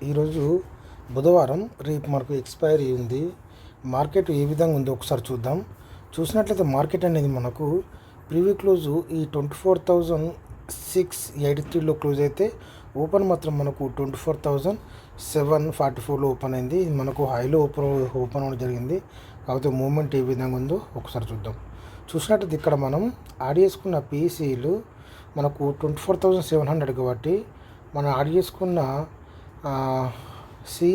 ఈరోజు బుధవారం, రేపు మనకు ఎక్స్పైరీ ఉంది. మార్కెట్ ఏ విధంగా ఉందో ఒకసారి చూద్దాం. చూసినట్లయితే మార్కెట్ అనేది మనకు ప్రీవ్యూ క్లోజు ఈ 24,683లో క్లోజ్ అయితే ఓపెన్ మాత్రం మనకు 24,744లో ఓపెన్ అయింది. ఇది మనకు హైలో ఓపెన్ అవ్వడం జరిగింది. కాకపోతే మూమెంట్ ఏ విధంగా ఉందో ఒకసారి చూద్దాం. చూసినట్లయితే ఇక్కడ మనం యాడ్ చేసుకున్న పీసీలు మనకు 24,700 కాబట్టి మనం యాడ్ చేసుకున్న సి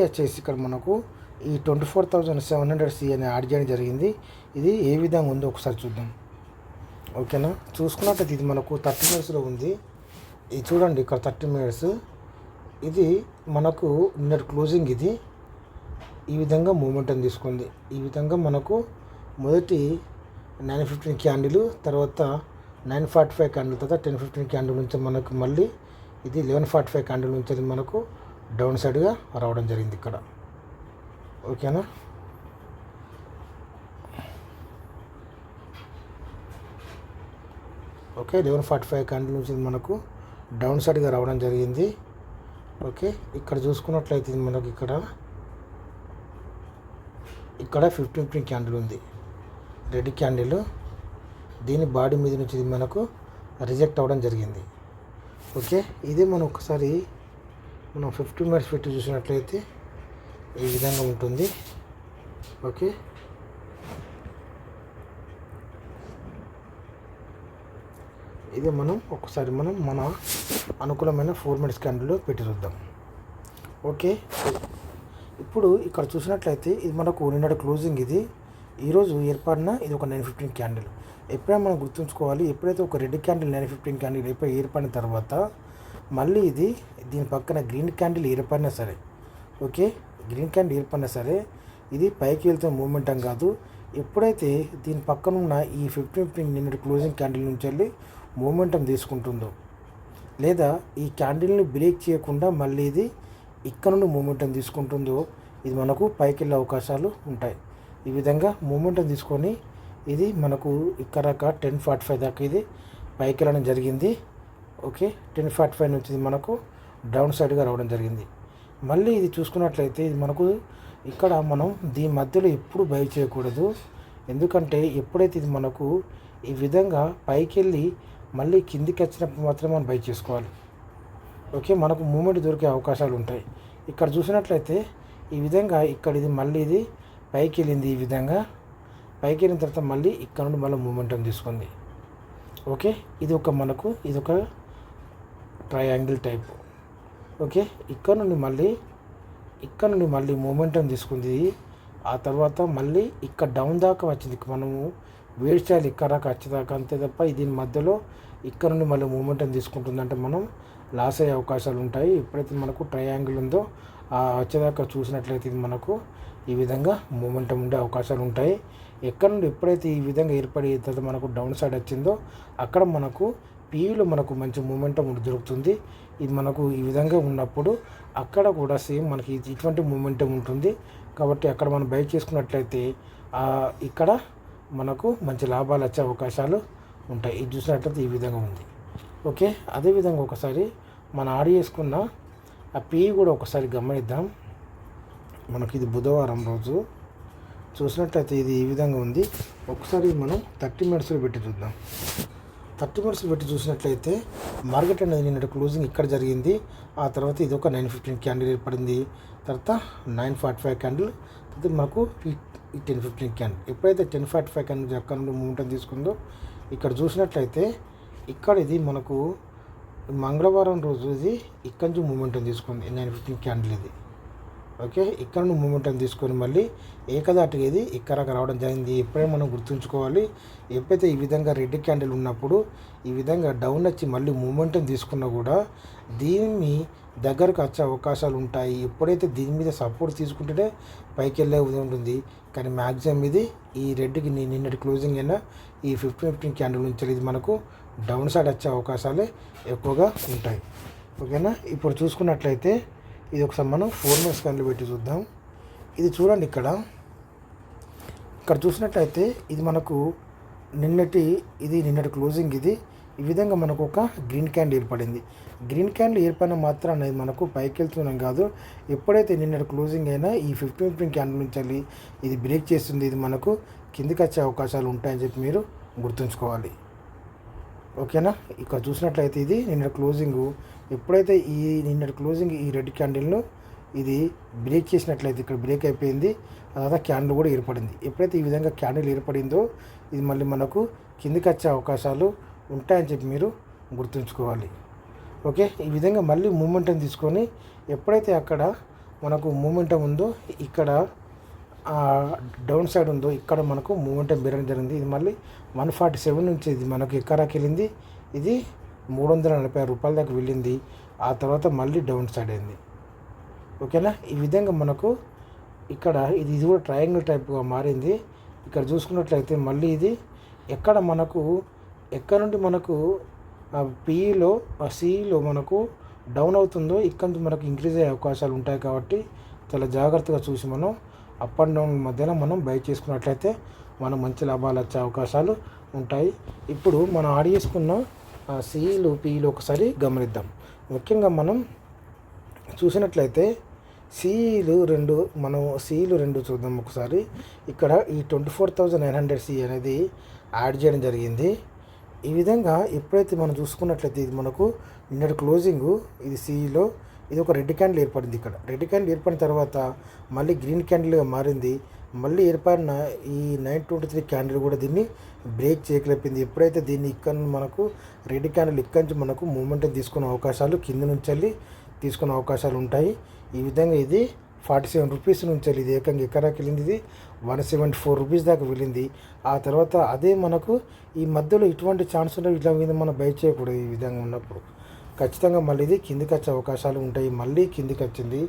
వచ్చేసి ఇక్కడ మనకు ఈ 24,700 సి అని యాడ్ చేయడం జరిగింది. ఇది ఏ విధంగా ఉందో ఒకసారి చూద్దాం. ఓకేనా, చూసుకున్నట్లయితే ఇది మనకు 30 మినిట్స్లో ఉంది. ఇది చూడండి, ఇక్కడ 30 మినిట్స్. ఇది మనకు నిన్నటి క్లోజింగ్. ఇది ఈ విధంగా మూమెంటం తీసుకుంది. ఈ విధంగా మనకు మొదటి 9:15 క్యాండిల్, తర్వాత 9:45 క్యాండిల్, తర్వాత 10:15 క్యాండిల్ నుంచి మనకు మళ్ళీ ఇది 11:45 క్యాండిల్ నుంచి అది మనకు డౌన్ సైడ్గా రావడం జరిగింది ఇక్కడ. ఓకేనా, ఓకే, 11:45 క్యాండిల్ నుంచి మనకు డౌన్ సైడ్గా రావడం జరిగింది. ఓకే, ఇక్కడ చూసుకున్నట్లయితే మనకు ఇక్కడ 15 క్యాండిల్ ఉంది, రెడ్ క్యాండిల్. దీని బాడీ మీద నుంచి ఇది మనకు రిజెక్ట్ అవ్వడం జరిగింది. ఓకే, ఇది మనం ఒకసారి 15 మినిట్స్ పెట్టి చూసినట్లయితే ఈ విధంగా ఉంటుంది. ఓకే, ఇది మనం ఒకసారి మన అనుకూలమైన 4 మినిట్స్ క్యాండిల్లో పెట్టి చూద్దాం. ఓకే, ఇప్పుడు ఇక్కడ చూసినట్లయితే ఇది మనకు నిన్నటి క్లోజింగ్. ఇది ఈరోజు ఏర్పడిన ఇది ఒక 9:15 క్యాండిల్. ఎప్పుడైనా మనం గుర్తుంచుకోవాలి, ఎప్పుడైతే ఒక రెడ్ క్యాండిల్ 9:15 క్యాండిల్ ఏర్పడిన తర్వాత మళ్ళీ ఇది దీని పక్కన గ్రీన్ క్యాండిల్ ఏర్పడినా సరే, ఓకే, గ్రీన్ క్యాండిల్ ఏర్పడినా సరే ఇది పైకి వెళ్తున్న మూమెంటం కాదు. ఎప్పుడైతే దీని పక్కన ఉన్న ఈ 15 నిన్నటి క్లోజింగ్ క్యాండిల్ నుంచి వెళ్ళి మూమెంటం తీసుకుంటుందో, లేదా ఈ క్యాండిల్ని బ్రేక్ చేయకుండా మళ్ళీ ఇది ఇక్కడ నుండి మూమెంటం తీసుకుంటుందో, ఇది మనకు పైకి వెళ్ళే అవకాశాలు ఉంటాయి. ఈ విధంగా మూమెంటం తీసుకొని ఇది మనకు ఇక్కడ 10:45 దాకా ఇది పైకి వెళ్ళడం జరిగింది. ఓకే, 10:45 నుంచి ఇది మనకు డౌన్ సైడ్గా రావడం జరిగింది. మళ్ళీ ఇది చూసుకున్నట్లయితే ఇది మనకు ఇక్కడ మనం దీని మధ్యలో ఎప్పుడు బై చేయకూడదు. ఎందుకంటే ఎప్పుడైతే ఇది మనకు ఈ విధంగా పైకి వెళ్ళి మళ్ళీ కిందికి వచ్చినప్పుడు మాత్రమే మనం బై చేసుకోవాలి. ఓకే, మనకు మూమెంట్ దొరికే అవకాశాలు ఉంటాయి. ఇక్కడ చూసినట్లయితే ఈ విధంగా ఇక్కడ ఇది మళ్ళీ ఇది పైకి వెళ్ళింది. ఈ విధంగా పైకి వెళ్ళిన తర్వాత మళ్ళీ ఇక్కడ నుండి మళ్ళీ మూమెంటం తీసుకుంది. ఓకే, ఇది ఒక మనకు ఇది ఒక ట్రయాంగిల్ టైప్. ఓకే, ఇక్కడ నుండి మళ్ళీ మూమెంటం తీసుకుంది. ఆ తర్వాత మళ్ళీ ఇక్కడ డౌన్ దాకా వచ్చింది. మనము వెయిట్ చేయాలి ఇక్కడ దాకా వచ్చేదాకా, అంతే తప్ప దీని మధ్యలో ఇక్కడ నుండి మళ్ళీ మూమెంటం తీసుకుంటుందంటే మనం లాస్ అయ్యే అవకాశాలు ఉంటాయి. ఎప్పుడైతే మనకు ట్రయాంగిల్ ఉందో ఆ వచ్చేదాకా చూసినట్లయితే ఇది మనకు ఈ విధంగా మూమెంటం ఉండే అవకాశాలు ఉంటాయి. ఎక్కడ నుండి ఎప్పుడైతే ఈ విధంగా ఏర్పడి తర్వాత మనకు డౌన్ సైడ్ వచ్చిందో అక్కడ మనకు పీలో మనకు మంచి మూమెంటం దొరుకుతుంది. ఇది మనకు ఈ విధంగా ఉన్నప్పుడు అక్కడ కూడా సేమ్ మనకి ఇటువంటి మూమెంటం ఉంటుంది. కాబట్టి అక్కడ మనం బై చేసుకున్నట్లయితే ఇక్కడ మనకు మంచి లాభాలు వచ్చే అవకాశాలు ఉంటాయి. ఇది చూసినట్లయితే ఈ విధంగా ఉంది. ఓకే, అదేవిధంగా ఒకసారి మనం యాడ్ చేసుకున్న ఆ పీ కూడా ఒకసారి గమనిద్దాం. మనకి ఇది బుధవారం రోజు చూసినట్లయితే ఇది ఈ విధంగా ఉంది. ఒకసారి మనం 30 మినిట్స్లో పెట్టి చూద్దాం. 30 మినిట్స్ పెట్టి చూసినట్లయితే మార్కెట్ అనేది నిన్నటి క్లోజింగ్ ఇక్కడ జరిగింది. ఆ తర్వాత ఇది ఒక 9:15 క్యాండిల్ ఏర్పడింది. తర్వాత 9:45 క్యాండిల్, తర్వాత మనకు ఈ 10:15 క్యాండిల్. ఎప్పుడైతే 10:45 క్యాండిల్ అక్కడ నుండి మూమెంటం తీసుకుందో ఇక్కడ చూసినట్లయితే ఇక్కడ ఇది మనకు మంగళవారం రోజు ఇది ఇక్కడ నుంచి మూమెంటం తీసుకుంది 9:15 క్యాండిల్ ఇది. ఓకే, ఇక్కడ నుండి మూమెంటం తీసుకొని మళ్ళీ ఏకదాటిగా ఇది ఇక్కడ రావడం జరిగింది. ఎప్పుడైనా మనం గుర్తుంచుకోవాలి, ఎప్పుడైతే ఈ విధంగా రెడ్ క్యాండిల్ ఉన్నప్పుడు ఈ విధంగా డౌన్ వచ్చి మళ్ళీ మూమెంటం తీసుకున్నా కూడా దీన్ని దగ్గరకు వచ్చే అవకాశాలు ఉంటాయి. ఎప్పుడైతే దీని మీద సపోర్ట్ తీసుకుంటేనే పైకి వెళ్ళే ఉంటుంది. కానీ మ్యాక్సిమం ఇది ఈ రెడ్కి నిన్నటి క్లోజింగ్ అయినా ఈ 15 క్యాండిల్ నుంచి ఇది మనకు డౌన్ సైడ్ వచ్చే అవకాశాలే ఎక్కువగా ఉంటాయి. ఓకేనా, ఇప్పుడు చూసుకున్నట్లయితే ఇది ఒకసారి మనం 4 మినిట్స్ క్యాండిల్ పెట్టి చూద్దాం. ఇది చూడండి, ఇక్కడ చూసినట్లయితే ఇది మనకు నిన్నటి క్లోజింగ్. ఇది ఈ విధంగా మనకు ఒక గ్రీన్ క్యాండిల్ ఏర్పడింది. గ్రీన్ క్యాండిల్ ఏర్పడిన మాత్రాన ఇది మనకు పైకి వెళ్తున్నాం కాదు. ఎప్పుడైతే నిన్నటి క్లోజింగ్ అయినా ఈ 15 క్యాండిల్ నుంచి వెళ్ళి ఇది బ్రేక్ చేస్తుంది, ఇది మనకు కిందికి వచ్చే అవకాశాలు ఉంటాయని చెప్పి మీరు గుర్తుంచుకోవాలి. ఓకేనా. ఇక్కడ చూసినట్లయితే ఇది నిన్నటి క్లోజింగు. ఎప్పుడైతే ఈ నిన్నటి క్లోజింగ్ ఈ రెడ్ క్యాండిల్ను ఇది బ్రేక్ చేసినట్లయితే ఇక్కడ బ్రేక్ అయిపోయింది. తర్వాత క్యాండిల్ కూడా ఏర్పడింది. ఎప్పుడైతే ఈ విధంగా క్యాండిల్ ఏర్పడిందో ఇది మళ్ళీ మనకు కిందికి వచ్చే అవకాశాలు ఉంటాయని చెప్పి మీరు గుర్తుంచుకోవాలి. ఓకే. ఈ విధంగా మళ్ళీ మూమెంటం తీసుకొని ఎప్పుడైతే అక్కడ మనకు మూమెంటం ఉందో ఇక్కడ డౌన్ సైడ్ ఉందో ఇక్కడ మనకు మూమెంటం పెరగడం జరిగింది. ఇది మళ్ళీ 147 నుంచి ఇది మనకు ఎక్కరాకి వెళ్ళింది. ఇది 346 రూపాయల దాకా వెళ్ళింది. ఆ తర్వాత మళ్ళీ డౌన్ సైడ్ అయింది. ఓకేనా. ఈ విధంగా మనకు ఇక్కడ ఇది కూడా ట్రయాంగిల్ టైప్గా మారింది. ఇక్కడ చూసుకున్నట్లయితే మళ్ళీ ఇది ఎక్కడ నుండి మనకు పిఈలో సిఈలో మనకు డౌన్ అవుతుందో ఇక్కడ నుంచి మనకు ఇంక్రీజ్ అయ్యే అవకాశాలు ఉంటాయి. కాబట్టి చాలా జాగ్రత్తగా చూసి మనం అప్ అండ్ డౌన్ మధ్యలో మనం బై చేసుకున్నట్లయితే మనం మంచి లాభాలు వచ్చే అవకాశాలు ఉంటాయి. ఇప్పుడు మనం ఆడ్ చేసుకున్న సిఈలు పిఈలు ఒకసారి గమనిద్దాం. ముఖ్యంగా మనం చూసినట్లయితే సిఈలు రెండు చూద్దాం ఒకసారి. ఇక్కడ ఈ 24,900 సి అనేది యాడ్ చేయడం జరిగింది. ఈ విధంగా ఎప్పుడైతే మనం చూసుకున్నట్లయితే ఇది మనకు నిన్నటి క్లోజింగు ఇది సిఈలో ఇది ఒక రెడ్ క్యాండిల్ ఏర్పడింది. ఇక్కడ రెడ్ క్యాండిల్ ఏర్పడిన తర్వాత మళ్ళీ గ్రీన్ క్యాండిల్గా మారింది. మళ్ళీ ఏర్పడిన ఈ 923 క్యాండిల్ కూడా దీన్ని బ్రేక్ చేయలేపింది. ఎప్పుడైతే దీన్ని ఇక్కడ మనకు రెడ్ క్యాండిల్ ఇక్కడ నుంచి మనకు మూమెంటం తీసుకునే అవకాశాలు కింద నుంచి వెళ్ళి తీసుకునే అవకాశాలు ఉంటాయి. ఈ విధంగా ఇది 47 రూపీస్ నుంచి వెళ్ళి ఇది ఏకంగా ఎక్కడికి వెళ్ళింది. ఇది 174 రూపీస్ దాకా వెళ్ళింది. ఆ తర్వాత అదే మనకు ఈ మధ్యలో ఇటువంటి ఛాన్స్ ఉన్నాయి. ఇట్లా మీద మనం బై చేయకూడదు. ఈ విధంగా ఉన్నప్పుడు ఖచ్చితంగా మళ్ళీ ఇది కిందికి వచ్చే అవకాశాలు ఉంటాయి. మళ్ళీ కిందికి వచ్చింది.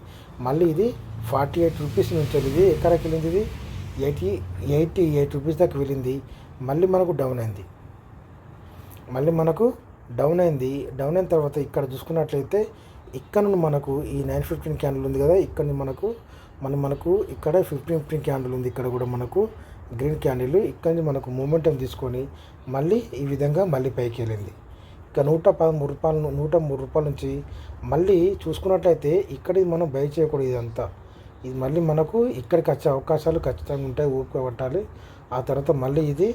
మళ్ళీ ఇది 48 రూపీస్ నుంచి వెళ్ళింది. ఎక్కడికి వెళ్ళింది? ఇది 88 రూపీస్ దాకా వెళ్ళింది. మళ్ళీ మనకు డౌన్ అయింది. డౌన్ అయిన తర్వాత ఇక్కడ చూసుకున్నట్లయితే ఇక్కడ నుండి మనకు ఈ 915 క్యాండిల్ ఉంది కదా, ఇక్కడ మనకు ఇక్కడ 15 క్యాండిల్ ఉంది. ఇక్కడ కూడా మనకు గ్రీన్ క్యాండిల్ ఇక్కడ నుంచి మనకు మూమెంటం తీసుకొని మళ్ళీ ఈ విధంగా మళ్ళీ పైకి వెళ్ళింది. ఇక 103 రూపాయల నుంచి మళ్ళీ చూసుకున్నట్లయితే ఇక్కడ మనం బై చేయకూడదు. ఇదంతా ఇది మళ్ళీ మనకు ఇక్కడికి వచ్చే అవకాశాలు ఖచ్చితంగా ఉంటాయి. ఊపిక పట్టాలి. ఆ తర్వాత మళ్ళీ ఇది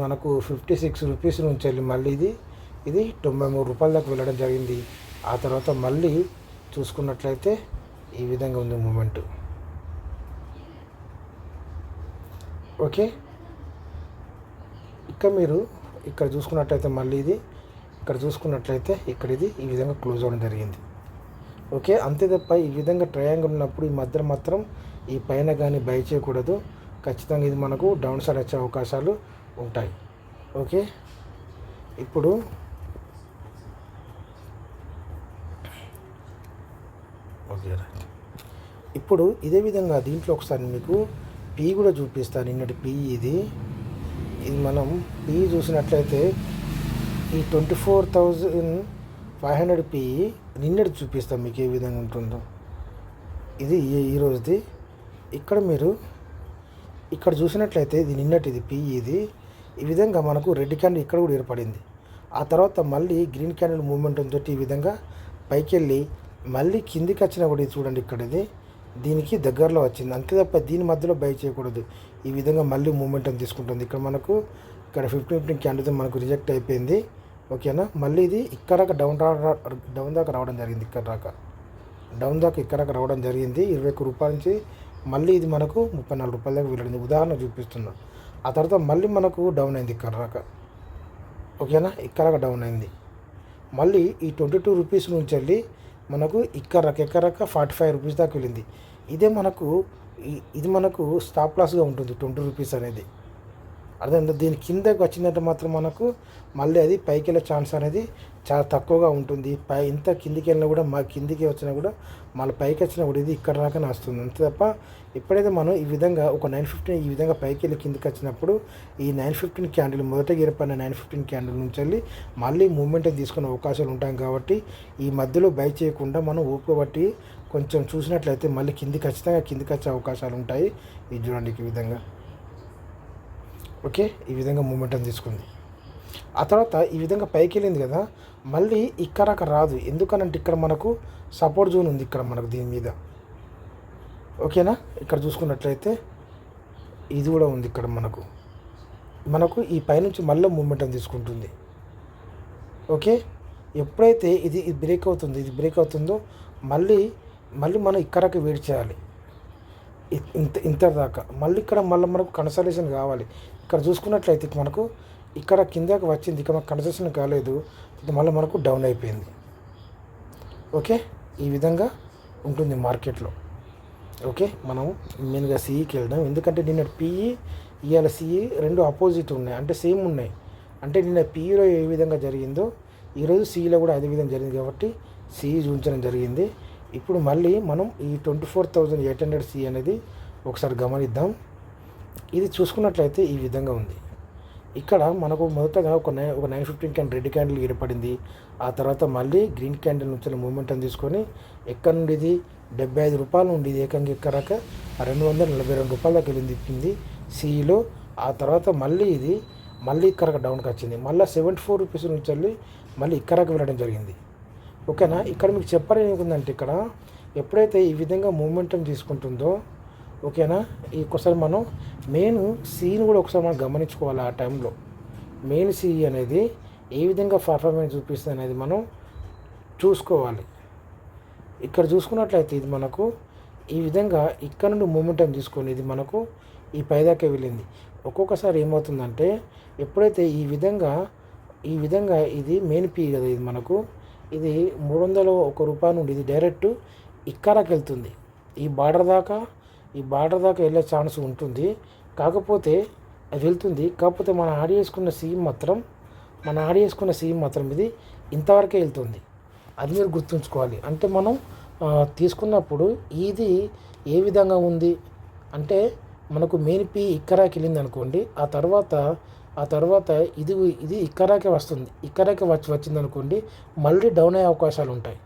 మనకు 56 రూపీస్ నుంచి వెళ్ళి మళ్ళీ ఇది 93 రూపాయల దాకా వెళ్ళడం జరిగింది. ఆ తర్వాత మళ్ళీ చూసుకున్నట్లయితే ఈ విధంగా ఉంది మూమెంట్. ఓకే. మీరు ఇక్కడ చూసుకున్నట్లయితే మళ్ళీ ఇక్కడ చూసుకున్నట్లయితే ఇది ఈ విధంగా క్లోజ్ అవ్వడం జరిగింది. ఓకే. అంతే తప్ప ఈ విధంగా ట్రయాంగిల్ ఉన్నప్పుడు ఈ మధ్య మాత్రం ఈ పైన కానీ బై చేయకూడదు. ఖచ్చితంగా ఇది మనకు డౌన్ సైడ్ వచ్చే అవకాశాలు ఉంటాయి. ఓకే. ఇప్పుడు ఇదే విధంగా దీంట్లో ఒకసారి మీకు పీ కూడా చూపిస్తాను. నిన్నటి పీ ఇది మనం పీ చూసినట్లయితే ఈ 24,500 పీ నిన్నటి చూపిస్తాం మీకు ఏ విధంగా ఉంటుందో. ఇది ఈ రోజుది. ఇక్కడ చూసినట్లయితే ఇది నిన్నటిది పీ ఇది. ఈ విధంగా మనకు రెడ్ క్యాండిల్ ఇక్కడ కూడా ఏర్పడింది. ఆ తర్వాత మళ్ళీ గ్రీన్ క్యాండిల్ మూమెంట్ తోటి ఈ విధంగా పైకి వెళ్ళి మళ్ళీ కిందికి వచ్చినా కూడా ఇది చూడండి ఇక్కడ దీనికి దగ్గరలో వచ్చింది. అంతే తప్ప దీని మధ్యలో బై చేయకూడదు. ఈ విధంగా మళ్ళీ మూమెంటం తీసుకుంటుంది. ఇక్కడ 15 క్యాండిల్తో మనకు రిజెక్ట్ అయిపోయింది. ఓకేనా. మళ్ళీ ఇది ఇక్కడ డౌన్ దాకా రావడం జరిగింది. ఇక్కడ రావడం జరిగింది. 21 రూపాయల నుంచి మళ్ళీ ఇది మనకు 34 రూపాయల దాకా వెళ్ళింది. ఉదాహరణ చూపిస్తున్నాం. ఆ తర్వాత మళ్ళీ మనకు డౌన్ అయింది ఇక్కడ దాకా. ఓకేనా. ఇక్కడ డౌన్ అయింది. మళ్ళీ ఈ 22 రూపీస్ నుంచి వెళ్ళి మనకు ఇక్కడ 45 రూపీస్ దాకా వెళ్ళింది. ఇది మనకు స్టాప్ లాస్గా ఉంటుంది 20 రూపీస్ అనేది. అర్థమైందా? దీని కిందకి వచ్చిందంటే మాత్రం మనకు మళ్ళీ అది పైకి వెళ్ళే ఛాన్స్ అనేది చాలా తక్కువగా ఉంటుంది. ఇంత కిందికి వెళ్ళినా కూడా కిందికి వచ్చినా కూడా మళ్ళీ పైకి వచ్చినా కూడా ఇది ఇక్కడ దాకానే వస్తుంది. అంతే తప్ప ఎప్పుడైతే మనం ఈ విధంగా ఒక 915 ఈ విధంగా పైకి వెళ్ళి కిందికి వచ్చినప్పుడు ఈ 915 క్యాండిల్ మొదట ఏర్పడిన 915 క్యాండిల్ నుంచి వెళ్ళి మళ్ళీ మూమెంట్ తీసుకునే అవకాశాలు ఉంటాయి. కాబట్టి ఈ మధ్యలో బై చేయకుండా మనం ఓపిక బట్టి కొంచెం చూసినట్లయితే మళ్ళీ ఖచ్చితంగా కిందికి వచ్చే అవకాశాలు ఉంటాయి. ఇది చూడండి ఈ విధంగా. ఓకే. ఈ విధంగా మూమెంటం తీసుకుంది. ఆ తర్వాత ఈ విధంగా పైకి వెళ్ళింది కదా, మళ్ళీ ఇక్కడ రాదు. ఎందుకనంటే ఇక్కడ మనకు సపోర్ట్ జోన్ ఉంది ఇక్కడ మనకు దీని మీద. ఓకేనా, ఇక్కడ చూసుకున్నట్లయితే ఇది కూడా ఉంది ఇక్కడ మనకు ఈ పైనుంచి మళ్ళీ మూమెంటం తీసుకుంటుంది. ఓకే, ఎప్పుడైతే ఇది బ్రేక్ అవుతుందో మళ్ళీ మనం ఇక్కడకి వెయిట్ చేయాలి ఇంత దాకా. మళ్ళీ ఇక్కడ మనకు కన్సల్టేషన్ కావాలి. ఇక్కడ చూసుకున్నట్లయితే మనకు ఇక్కడ కిందకి వచ్చింది, ఇక్కడ మనకు కన్సల్టేషన్ కాలేదు, మళ్ళీ మనకు డౌన్ అయిపోయింది. ఓకే, ఈ విధంగా ఉంటుంది మార్కెట్లో. ఓకే, మనం మెయిన్గా సిఈకి వెళ్దాం. ఎందుకంటే నిన్న పిఈ ఇవాళ సిఈ రెండు ఆపోజిట్ ఉన్నాయి, అంటే సేమ్ ఉన్నాయి. అంటే నిన్న పిఈలో ఏ విధంగా జరిగిందో ఈరోజు సిఈలో కూడా అదే విధంగా జరిగింది కాబట్టి సిఈ చూపించడం జరిగింది. ఇప్పుడు మళ్ళీ మనం ఈ 24,800 సి అనేది ఒకసారి గమనిద్దాం. ఇది చూసుకున్నట్లయితే ఈ విధంగా ఉంది. ఇక్కడ మనకు మొదటగా ఒక 915 క్యాండిల్ రెడ్ క్యాండిల్ ఏర్పడింది. ఆ తర్వాత మళ్ళీ గ్రీన్ క్యాండిల్ నుంచి మూమెంటం తీసుకొని ఎక్కడ నుండి ఇది 75 రూపాయలు నుండి ఇది ఏకంగా ఎక్కరాక 242 రూపాయల దాకా వెళ్ళింది సిఈలో. ఆ తర్వాత మళ్ళీ ఇక్కడ డౌన్కి వచ్చింది. మళ్ళీ 74 రూపీస్ నుంచి వెళ్ళి మళ్ళీ ఇక్కడకి వెళ్ళడం జరిగింది. ఓకేనా, ఇక్కడ మీకు చెప్పాలని ఏముందంటే ఇక్కడ ఎప్పుడైతే ఈ విధంగా మూమెంటం తీసుకుంటుందో, ఓకేనా, ఒకసారి మనం మెయిన్ సీని కూడా ఒకసారి మనం గమనించుకోవాలి. ఆ టైంలో మెయిన్ సీ అనేది ఏ విధంగా పర్ఫార్మెన్స్ చూపిస్తుంది అనేది మనం చూసుకోవాలి. ఇక్కడ చూసుకున్నట్లయితే ఇది మనకు ఈ విధంగా ఇక్కడ నుండి మూమెంటం తీసుకొని ఇది మనకు ఈ పైదాకే వెళ్ళింది. ఒక్కొక్కసారి ఏమవుతుందంటే ఎప్పుడైతే ఈ విధంగా ఇది మెయిన్ పీ కదా, ఇది మనకు ఇది 301 రూపాయల నుండి ఇది డైరెక్ట్ ఇక్కడకి వెళ్తుంది. ఈ బార్డర్ దాకా వెళ్ళే ఛాన్స్ ఉంటుంది. కాకపోతే అది వెళ్తుంది. కాకపోతే మనం యాడ్ చేసుకున్న సీమ్ మాత్రం ఇది ఇంతవరకే వెళ్తుంది. అది మీరు గుర్తుంచుకోవాలి. అంటే మనం తీసుకున్నప్పుడు ఇది ఏ విధంగా ఉంది అంటే మనకు మెయిన్ పీ ఇక్కరాకి వెళ్ళింది అనుకోండి. ఆ తర్వాత ఇది ఇక్కరాకే వస్తుంది. ఇక్కరాకే వచ్చింది అనుకోండి, మళ్ళీ డౌన్ అయ్యే అవకాశాలు ఉంటాయి.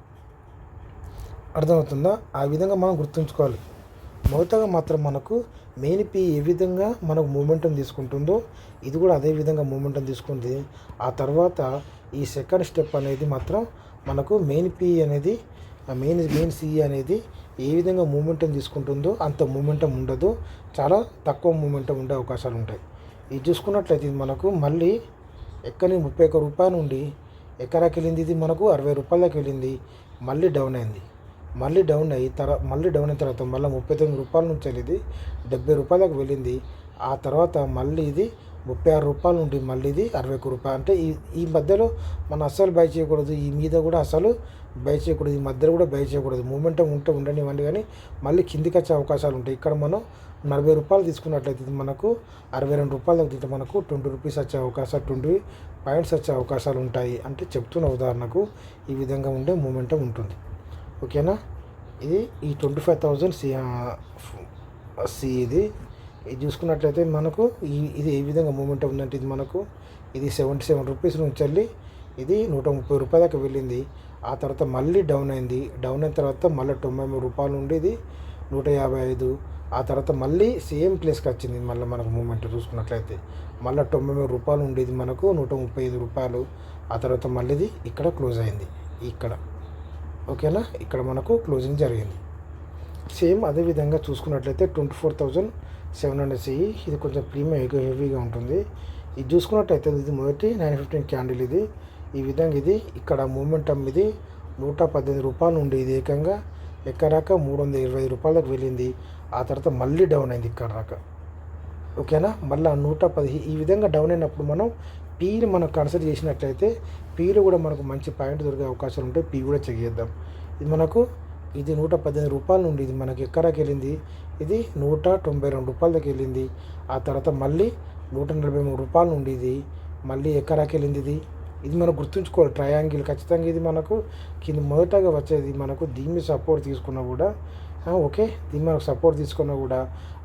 అర్థమవుతుందా? ఆ విధంగా మనం గుర్తుంచుకోవాలి. మొదటగా మాత్రం మనకు మెయిన్ పీ ఏ విధంగా మనకు మూమెంటం తీసుకుంటుందో ఇది కూడా అదే విధంగా మూమెంటం తీసుకుంది. ఆ తర్వాత ఈ సెకండ్ స్టెప్ అనేది మాత్రం మనకు మెయిన్ పీ అనేది మెయిన్ సిఈ అనేది ఏ విధంగా మూమెంటం తీసుకుంటుందో అంత మూమెంటం ఉండదు. చాలా తక్కువ మూమెంటం ఉండే అవకాశాలు ఉంటాయి. ఇది చూసుకున్నట్లయితే ఇది మనకు మళ్ళీ ఎక్కని 31 రూపాయల నుండి ఎక్కడికి వెళ్ళింది, ఇది మనకు 60 రూపాయల దాకా వెళ్ళింది. మళ్ళీ డౌన్ అయింది. మళ్ళీ డౌన్ అయిన తర్వాత మళ్ళీ 39 రూపాయల నుంచి వెళ్ళింది 70 రూపాయల దాకా వెళ్ళింది. ఆ తర్వాత మళ్ళీ ఇది 36 రూపాయల నుండి మళ్ళీ ఇది 61 రూపాయలు. అంటే ఈ మధ్యలో మనం అస్సలు బై చేయకూడదు. ఈ మీద కూడా అసలు బై చేయకూడదు. ఈ మధ్యలో కూడా బై చేయకూడదు. మూమెంటం ఉంటే ఉండనివ్వండి, కానీ మళ్ళీ కిందికి వచ్చే అవకాశాలు ఉంటాయి. ఇక్కడ మనం 40 రూపాయలు తీసుకున్నట్లయితే ఇది మనకు 62 రూపాయలు తగ్గితే మనకు 20 రూపీస్ వచ్చే అవకాశాలు 20 పాయింట్స్ వచ్చే అవకాశాలు ఉంటాయి. అంటే చెప్తున్న ఉదాహరణకు ఈ విధంగా ఉండే మూమెంటం ఉంటుంది. ఓకేనా, ఇది ఈ 25,000 సి ఇది చూసుకున్నట్లయితే మనకు ఇది ఏ విధంగా మూమెంటం ఉందంటే ఇది మనకు ఇది 77 రూపీస్ నుంచి వెళ్ళి ఇది 130 రూపాయల దాకా వెళ్ళింది. ఆ తర్వాత మళ్ళీ డౌన్ అయింది. డౌన్ అయిన తర్వాత మళ్ళీ 93 రూపాయలు నుండి ఇది 155. ఆ తర్వాత మళ్ళీ సేమ్ ప్లేస్కి వచ్చింది. మళ్ళీ మనకు మూమెంట్ చూసుకున్నట్లయితే మళ్ళీ 93 రూపాయలు ఉండేది మనకు 135 రూపాయలు. ఆ తర్వాత మళ్ళీ ఇది ఇక్కడ క్లోజ్ అయింది ఇక్కడ. ఓకేనా, ఇక్కడ మనకు క్లోజింగ్ జరిగింది. సేమ్ అదేవిధంగా చూసుకున్నట్లయితే 24,700 సిఈ ఇది కొంచెం ప్రీమియం హెవీగా ఉంటుంది. ఇది చూసుకున్నట్టయితే ఇది మొదటి 915 క్యాండిల్ ఇది ఈ విధంగా ఇది ఇక్కడ మూమెంటం ఇది 118 రూపాయలు ఉండి ఇది ఏకంగా ఎక్కడాక 320 రూపాయల దాకా వెళ్ళింది. ఆ తర్వాత మళ్ళీ డౌన్ అయింది ఇక్కడ దాకా. ఓకేనా, మళ్ళీ 110 ఈ విధంగా డౌన్ అయినప్పుడు మనం పీని మనం కన్సిడర్ చేసినట్లయితే పీలో కూడా మనకు మంచి పాయింట్ దొరికే అవకాశాలు ఉంటాయి. పీ కూడా చెక్ చేద్దాం. ఇది మనకు ఇది 118 రూపాయల నుండి ఇది మనకి ఎక్కడికి వెళ్ళింది, ఇది 192 రూపాయల దాకా వెళ్ళింది. ఆ తర్వాత మళ్ళీ 143 రూపాయల నుండి ఇది మళ్ళీ ఎక్కడికి వెళ్ళింది. ఇది మనం గుర్తుంచుకోవాలి. ట్రయాంగిల్ ఖచ్చితంగా ఇది మనకు కింద మొదటగా వచ్చేది మనకు దీన్ని సపోర్ట్ తీసుకున్నా కూడా ఓకే, దీన్ని మనకు సపోర్ట్ తీసుకున్నా కూడా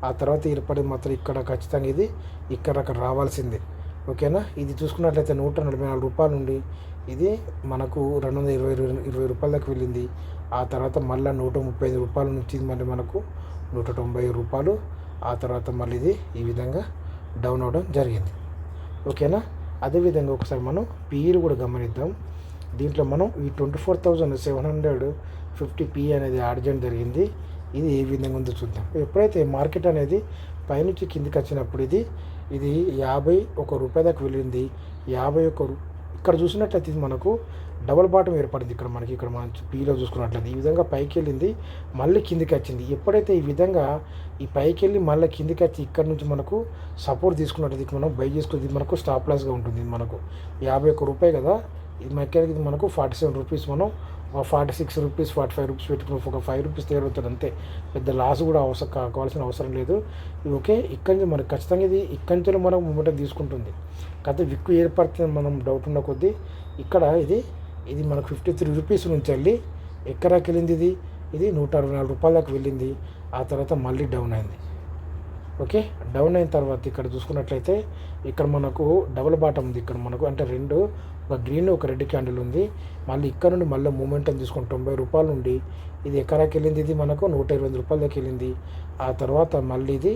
ఆ తర్వాత ఏర్పడి మాత్రం ఇక్కడ ఖచ్చితంగా ఇది అక్కడ రావాల్సిందే. ఓకేనా, ఇది చూసుకున్నట్లయితే 144 రూపాయల నుండి ఇది మనకు 220 రూపాయల దాకా వెళ్ళింది. ఆ తర్వాత మళ్ళీ 135 రూపాయల నుంచి మళ్ళీ మనకు 190 రూపాయలు. ఆ తర్వాత మళ్ళీ ఇది ఈ విధంగా డౌన్ అవ్వడం జరిగింది. ఓకేనా, అదేవిధంగా ఒకసారి మనం పీఈలు కూడా గమనిద్దాం. దీంట్లో మనం ఈ 24,750 పీ అనేది యాడ్ చేయడం జరిగింది. ఇది ఏ విధంగా ఉందో చూద్దాం. ఎప్పుడైతే మార్కెట్ అనేది పైనుంచి కిందికి వచ్చినప్పుడు ఇది 51 రూపాయ దాకా వెళ్ళింది. 51 ఇక్కడ చూసినట్లయితే ఇది మనకు డబల్ బాటం ఏర్పడింది. ఇక్కడ మనం పీలో చూసుకున్నట్లయితే ఈ విధంగా పైకి వెళ్ళింది, మళ్ళీ కిందికి వచ్చింది. ఎప్పుడైతే ఈ విధంగా ఈ పైకి వెళ్ళి మళ్ళీ కిందికి వచ్చి ఇక్కడ నుంచి మనకు సపోర్ట్ తీసుకున్నట్లయితే మనం బై చేసుకుని మనకు స్టాప్ లాస్గా ఉంటుంది. ఇది మనకు 51 రూపాయి కదా, ఇది ఇది మనకు 47 రూపీస్, మనం 46 రూపీస్ 45 రూపీస్ పెట్టుకుని ఒక 5 రూపీస్ తేరుతుంది అంతే. పెద్ద లాస్ కూడా కావాల్సిన అవసరం లేదు. ఇది ఓకే. ఇక్కడి నుంచి మనకు ఖచ్చితంగా ఇది ఇక్కడి నుంచి మనకు మూమెంట్ తీసుకుంటుంది. కాకపోతే విక్కు ఏర్పడుతుంది మనం డౌట్ ఉన్న కొద్దీ. ఇక్కడ ఇది మనకు 53 రూపీస్ నుంచి వెళ్ళి ఎక్కడికి వెళ్ళింది, ఇది 164 రూపాయల దాకా వెళ్ళింది. ఆ తర్వాత మళ్ళీ డౌన్ అయింది. ఓకే, డౌన్ అయిన తర్వాత ఇక్కడ చూసుకున్నట్లయితే ఇక్కడ మనకు డబుల్ బాటం ఉంది. ఇక్కడ మనకు అంటే రెండు, ఒక గ్రీన్ ఒక రెడ్ క్యాండిల్ ఉంది. మళ్ళీ ఇక్కడ నుండి మళ్ళీ మూమెంటం తీసుకొని 90 రూపాయల నుండి ఇది ఎక్కడికి వెళ్ళింది, ఇది మనకు 128 రూపాయల దాకా వెళ్ళింది. ఆ తర్వాత మళ్ళీ ఇది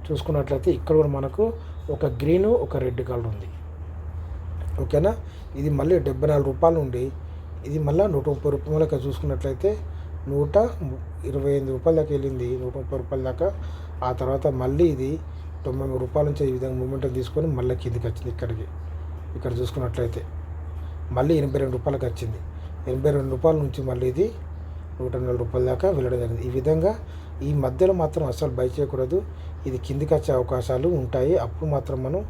చూసుకున్నట్లయితే ఇక్కడ కూడా మనకు ఒక గ్రీను ఒక రెడ్ కలర్ ఉంది. ఓకేనా, ఇది మళ్ళీ 74 రూపాయలు ఉండి ఇది మళ్ళీ 130 రూపాయలకి చూసుకున్నట్లయితే 128 రూపాయల దాకా వెళ్ళింది, 130 రూపాయల దాకా. ఆ తర్వాత మళ్ళీ ఇది 93 రూపాయల నుంచి ఈ విధంగా మూమెంట్ తీసుకొని మళ్ళీ కిందికి వచ్చింది. ఇక్కడ చూసుకున్నట్లయితే మళ్ళీ 82 రూపాయలకి వచ్చింది. 82 రూపాయల నుంచి మళ్ళీ ఇది 104 రూపాయల దాకా వెళ్ళడం జరిగింది. ఈ విధంగా ఈ మధ్యలో మాత్రం అస్సలు బై చేయకూడదు. ఇది కిందికి వచ్చే అవకాశాలు ఉంటాయి. అప్పుడు మాత్రం మనం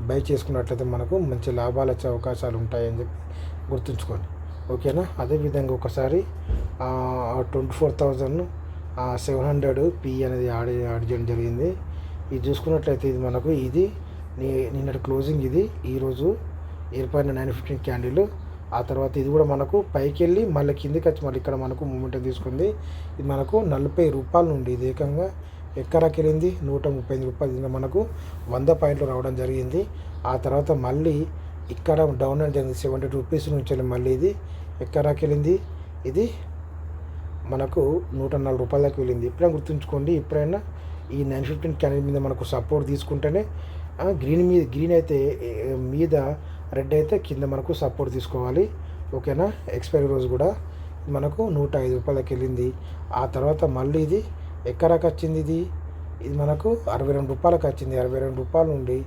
బై చేసుకున్నట్లయితే మనకు మంచి లాభాలు వచ్చే అవకాశాలు ఉంటాయని చెప్పి గుర్తుంచుకోండి. ఓకేనా, అదేవిధంగా ఒకసారి 24,700 పీ అనేది యాడ్ చేయడం జరిగింది. ఇది చూసుకున్నట్లయితే ఇది మనకు నిన్నటి క్లోజింగ్, ఇది ఈరోజు ఏర్పడిన 915 క్యాండిల్. ఆ తర్వాత ఇది కూడా మనకు పైకి వెళ్ళి మళ్ళీ కిందికి వచ్చి మళ్ళీ ఇక్కడ మనకు మూమెంట్ తీసుకుంది. ఇది మనకు 40 రూపాయల నుండి ఇది ఏకంగా ఎక్కడికి వెళ్ళింది 138 రూపాయలు. దీనిలో మనకు 100 పాయింట్లు రావడం జరిగింది. ఆ తర్వాత మళ్ళీ ఇక్కడ డౌన్ అని జరిగింది 70 రూపీస్ నుంచి మళ్ళీ ఇది ఎక్కడికి వెళ్ళింది, ఇది మనకు 104 రూపాయల దాకా వెళ్ళింది. ఎప్పుడైనా గుర్తుంచుకోండి, ఎప్పుడైనా ఈ 915 క్యాండిల్ మీద మనకు సపోర్ట్ తీసుకుంటేనే గ్రీన్ అయితే మీద, రెడ్ అయితే కింద మనకు సపోర్ట్ తీసుకోవాలి. ఓకేనా, ఎక్స్పైరీ రోజు కూడా మనకు 105 రూపాయలకి వెళ్ళింది. ఆ తర్వాత మళ్ళీ ఇది ఎక్కడికి వచ్చింది, ఇది మనకు 62 రూపాయలకి వచ్చింది. 62 రూపాయల నుండి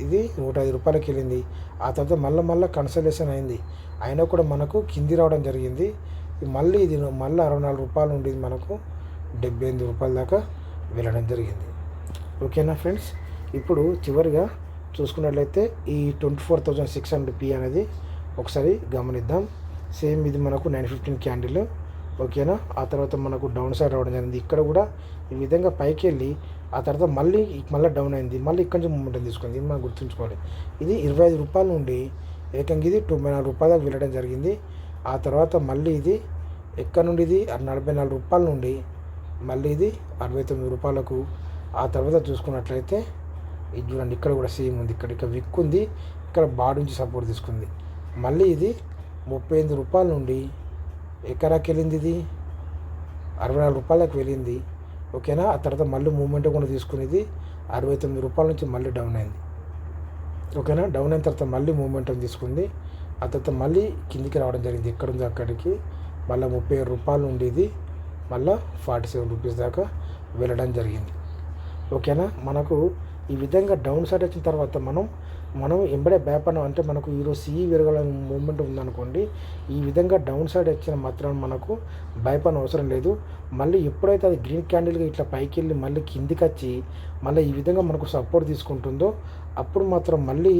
ఇది 105 రూపాయలకి వెళ్ళింది. ఆ తర్వాత మళ్ళీ కన్సల్టేషన్ అయింది, అయినా కూడా మనకు కింది రావడం జరిగింది. మళ్ళీ ఇది 64 రూపాయల నుండి మనకు 78 రూపాయల దాకా వెళ్ళడం జరిగింది. ఓకేనా ఫ్రెండ్స్, ఇప్పుడు చివరిగా చూసుకున్నట్లయితే ఈ 24,600 పీ అనేది ఒకసారి గమనిద్దాం. సేమ్ ఇది మనకు 915 క్యాండిల్. ఓకేనా, ఆ తర్వాత మనకు డౌన్ సైడ్ రావడం జరిగింది. ఇక్కడ కూడా ఈ విధంగా పైకి వెళ్ళి ఆ తర్వాత మళ్ళీ డౌన్ అయింది. మళ్ళీ ఇక్కడ నుంచి మూమెంట్ తీసుకుంది. ఇది మనం గుర్తుంచుకోవాలి. ఇది 25 రూపాయల నుండి ఏకంగా ఇది 94 రూపాయలకు వెళ్ళడం జరిగింది. ఆ తర్వాత మళ్ళీ ఇది ఎక్కడ నుండి ఇది 44 రూపాయల నుండి మళ్ళీ ఇది 69 రూపాయలకు. ఆ తర్వాత చూసుకున్నట్లయితే ఇది చూడండి, ఇక్కడ కూడా సేమ్ ఉంది. ఇక్కడ విక్ ఉంది, ఇక్కడ బాడీ నుంచి సపోర్ట్ తీసుకుంది. మళ్ళీ ఇది 38 రూపాయల నుండి ఎక్కడికి వెళ్ళింది, ఇది 64 రూపాయలకు వెళ్ళింది. ఓకేనా, ఆ తర్వాత మళ్ళీ మూమెంట్ కూడా తీసుకునేది 69 రూపాయల నుంచి మళ్ళీ డౌన్ అయింది. ఓకేనా, డౌన్ అయిన తర్వాత మళ్ళీ మూమెంటం తీసుకుంది. ఆ తర్వాత మళ్ళీ కిందికి రావడం జరిగింది. ఎక్కడుంది అక్కడికి మళ్ళీ 37 రూపాయలు ఉండేది, మళ్ళీ 47 రూపీస్ దాకా వెళ్ళడం జరిగింది. ఓకేనా, మనకు ఈ విధంగా డౌన్ సైడ్ వచ్చిన తర్వాత మనం ఎంబడే వ్యాపారం అంటే మనకు ఈరోజు సిఈ విరగల మూమెంట్ ఉందనుకోండి, ఈ విధంగా డౌన్ సైడ్ వచ్చిన మాత్రం మనకు భయపడిన అవసరం లేదు. మళ్ళీ ఎప్పుడైతే అది గ్రీన్ క్యాండిల్గా ఇట్లా పైకి వెళ్ళి మళ్ళీ కిందికి వచ్చి మళ్ళీ ఈ విధంగా మనకు సపోర్ట్ తీసుకుంటుందో అప్పుడు మాత్రం మళ్ళీ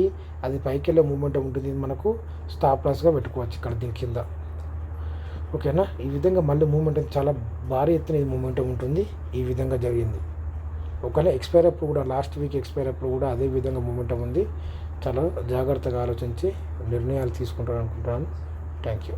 అది పైకి వెళ్ళే మూమెంట్ ఉంటుంది. మనకు స్టాప్ లాస్గా పెట్టుకోవచ్చు ఇక్కడ దీని కింద. ఓకేనా, ఈ విధంగా మళ్ళీ మూమెంట్ చాలా భారీ ఎత్తున ఈ మూమెంట్ ఉంటుంది. ఈ విధంగా జరిగింది. ఒకవేళ ఎక్స్పైర్ అప్పుడు కూడా లాస్ట్ వీక్ ఎక్స్పైర్ అప్పుడు కూడా అదే విధంగా మూమెంటం ఉంది. చాలా జాగ్రత్తగా ఆలోచించి నిర్ణయాలు తీసుకుంటాను అనుకుంటున్నాను. Thank you.